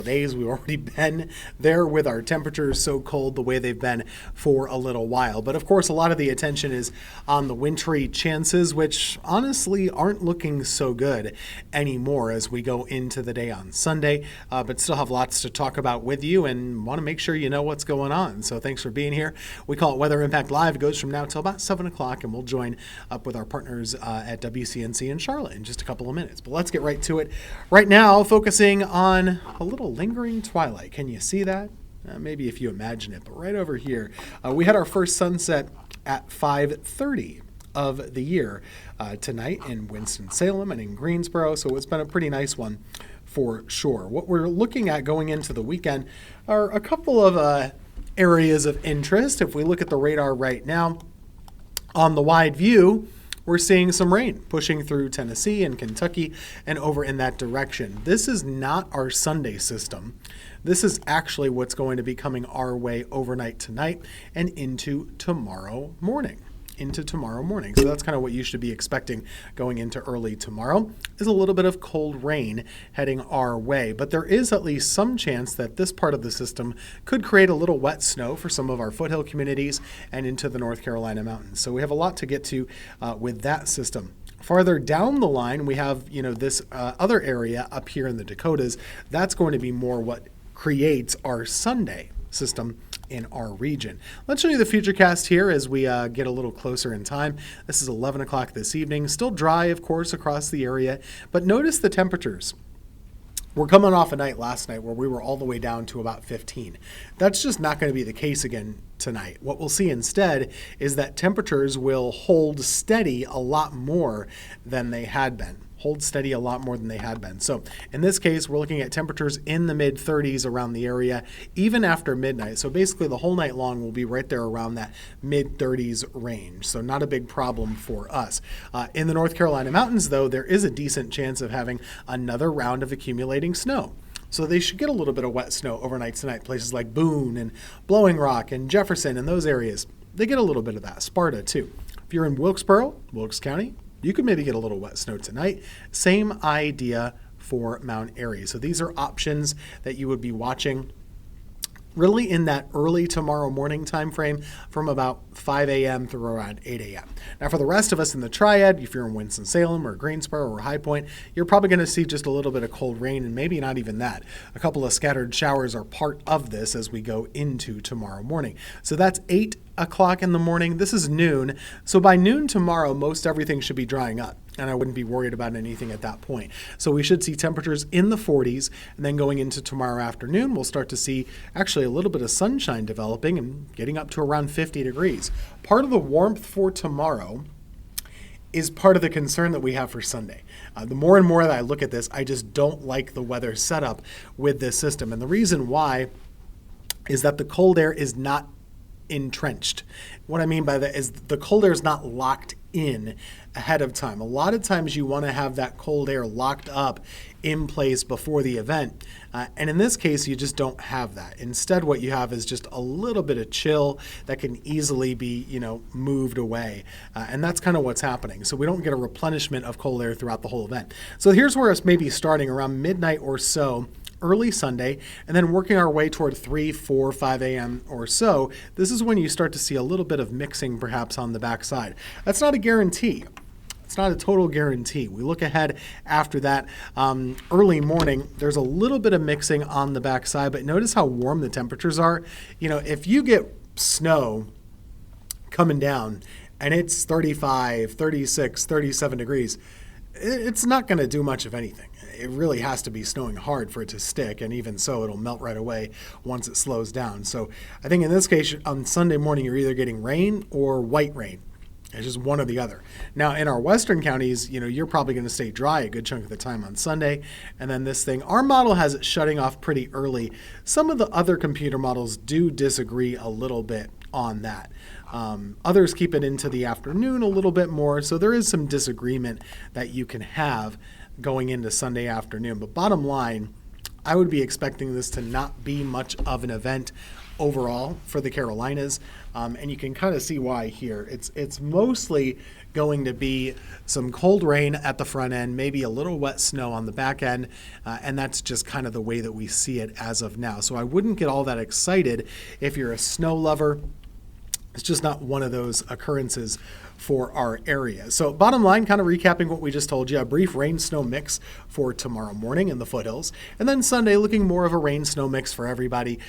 days. We've already been there with our temperatures so cold the way they've been for a little while. But of course, a lot of the attention is on the wintry chances, which honestly aren't looking so good anymore as we go into the day on Sunday, but still have lots to talk about with you and want to make sure you know what's going on. So thanks for being here. We call it Weather Impact Live. It goes from now till about 7 o'clock, and we'll join up with our partners at WCNC in Charlotte in just a couple of minutes. But let's get right to it. Right now, focusing on a little lingering twilight. Can you see that? Maybe if you imagine it, but right over here, we had our first sunset at 5:30 of the year tonight in Winston-Salem and in Greensboro, so it's been a pretty nice one for sure. What we're looking at going into the weekend are a couple of areas of interest. If we look at the radar right now, on the wide view, we're seeing some rain pushing through Tennessee and Kentucky and over in that direction. This is not our Sunday system. This is actually what's going to be coming our way overnight tonight and into tomorrow morning. So that's kind of what you should be expecting going into early tomorrow, is a little bit of cold rain heading our way. But there is at least some chance that this part of the system could create a little wet snow for some of our foothill communities and into the North Carolina mountains. So we have a lot to get to with that system. Farther down the line, we have this other area up here in the Dakotas. That's going to be more what creates our Sunday system in our region. Let's show you the futurecast here as we get a little closer in time. This is 11 o'clock this evening. Still dry, of course, across the area, but notice the temperatures. We're coming off a night last night where we were all the way down to about 15. That's just not going to be the case again tonight. What we'll see instead is that temperatures will hold steady a lot more than they had been. So in this case, we're looking at temperatures in the mid-30s around the area, even after midnight. So basically the whole night long will be right there around that mid-30s range. So not a big problem for us. In the North Carolina mountains, though, there is a decent chance of having another round of accumulating snow. So they should get a little bit of wet snow overnight tonight. Places like Boone and Blowing Rock and Jefferson and those areas, they get a little bit of that. Sparta, too. If you're in Wilkesboro, Wilkes County, you could maybe get a little wet snow tonight. Same idea for Mount Airy. So these are options that you would be watching really in that early tomorrow morning time frame from about 5 a.m. through around 8 a.m. Now for the rest of us in the Triad, if you're in Winston-Salem or Greensboro or High Point, you're probably going to see just a little bit of cold rain and maybe not even that. A couple of scattered showers are part of this as we go into tomorrow morning. So that's 8 o'clock in the morning. This is noon. So by noon tomorrow, most everything should be drying up, and I wouldn't be worried about anything at that point. So we should see temperatures in the 40s, and then going into tomorrow afternoon, we'll start to see actually a little bit of sunshine developing and getting up to around 50 degrees. Part of the warmth for tomorrow is part of the concern that we have for Sunday. The more and more that I look at this, I just don't like the weather setup with this system. And the reason why is that the cold air is not entrenched. What I mean by that is the cold air is not locked in ahead of time. A lot of times you want to have that cold air locked up in place before the event. And in this case, you just don't have that. Instead, what you have is just a little bit of chill that can easily be, moved away. And that's kind of what's happening. So we don't get a replenishment of cold air throughout the whole event. So here's where it's maybe starting around midnight or so, early Sunday, and then working our way toward 3, 4, 5 a.m. or so. This is when you start to see a little bit of mixing perhaps on the backside. That's not a guarantee. It's not a total guarantee. We look ahead after that early morning, there's a little bit of mixing on the backside, but notice how warm the temperatures are. If you get snow coming down and it's 35, 36, 37 degrees, it's not going to do much of anything. It really has to be snowing hard for it to stick, and even so, it'll melt right away once it slows down. So I think in this case, on Sunday morning, you're either getting rain or white rain. It's just one or the other. Now, in our western counties, you're probably going to stay dry a good chunk of the time on Sunday. And then this thing, our model has it shutting off pretty early. Some of the other computer models do disagree a little bit on that. Others keep it into the afternoon a little bit more. So there is some disagreement that you can have going into Sunday afternoon. But bottom line, I would be expecting this to not be much of an event overall for the Carolinas, and you can kind of see why here. It's mostly going to be some cold rain at the front end, maybe a little wet snow on the back end, and that's just kind of the way that we see it as of now. So I wouldn't get all that excited if you're a snow lover. It's just not one of those occurrences for our area. So bottom line, kind of recapping what we just told you, a brief rain-snow mix for tomorrow morning in the foothills. And then Sunday looking more of a rain-snow mix for everybody,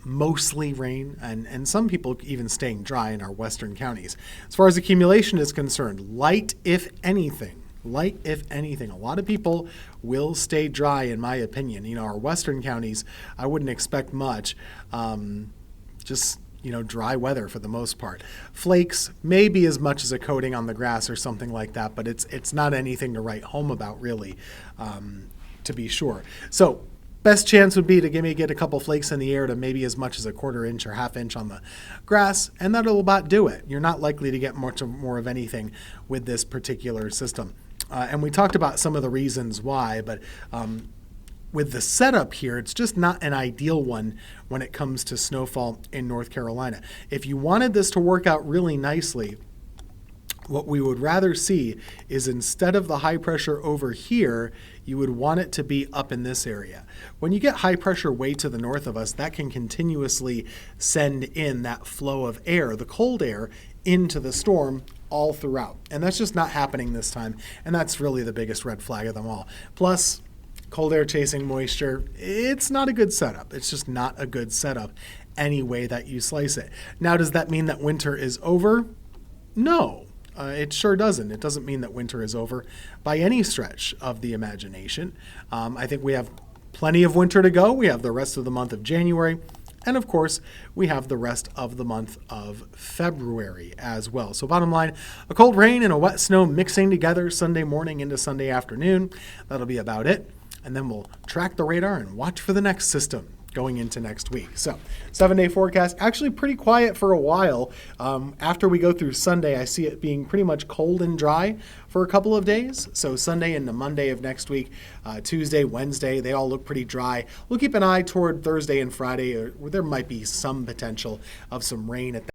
mostly rain, and some people even staying dry in our western counties. As far as accumulation is concerned, light if anything. Light, if anything. A lot of people will stay dry, in my opinion. You know, our western counties, I wouldn't expect much. Dry weather for the most part. Flakes, maybe as much as a coating on the grass or something like that, but it's not anything to write home about, really, to be sure. So best chance would be to get a couple flakes in the air to maybe as much as a quarter inch or half inch on the grass, and that'll about do it. You're not likely to get much more of anything with this particular system. And we talked about some of the reasons why, but with the setup here, it's just not an ideal one when it comes to snowfall in North Carolina. If you wanted this to work out really nicely, what we would rather see is instead of the high pressure over here, you would want it to be up in this area. When you get high pressure way to the north of us, that can continuously send in that flow of air, the cold air, into the storm all throughout. And that's just not happening this time. And that's really the biggest red flag of them all. Plus, cold air chasing moisture, it's not a good setup. It's just not a good setup any way that you slice it. Now, does that mean that winter is over? No, it sure doesn't. It doesn't mean that winter is over by any stretch of the imagination. I think we have plenty of winter to go. We have the rest of the month of January. And of course, we have the rest of the month of February as well. So bottom line, a cold rain and a wet snow mixing together Sunday morning into Sunday afternoon. That'll be about it. And then we'll track the radar and watch for the next system going into next week. So 7-day forecast, actually pretty quiet for a while. After we go through Sunday, I see it being pretty much cold and dry for a couple of days. So Sunday into Monday of next week, Tuesday, Wednesday, they all look pretty dry. We'll keep an eye toward Thursday and Friday, where there might be some potential of some rain at that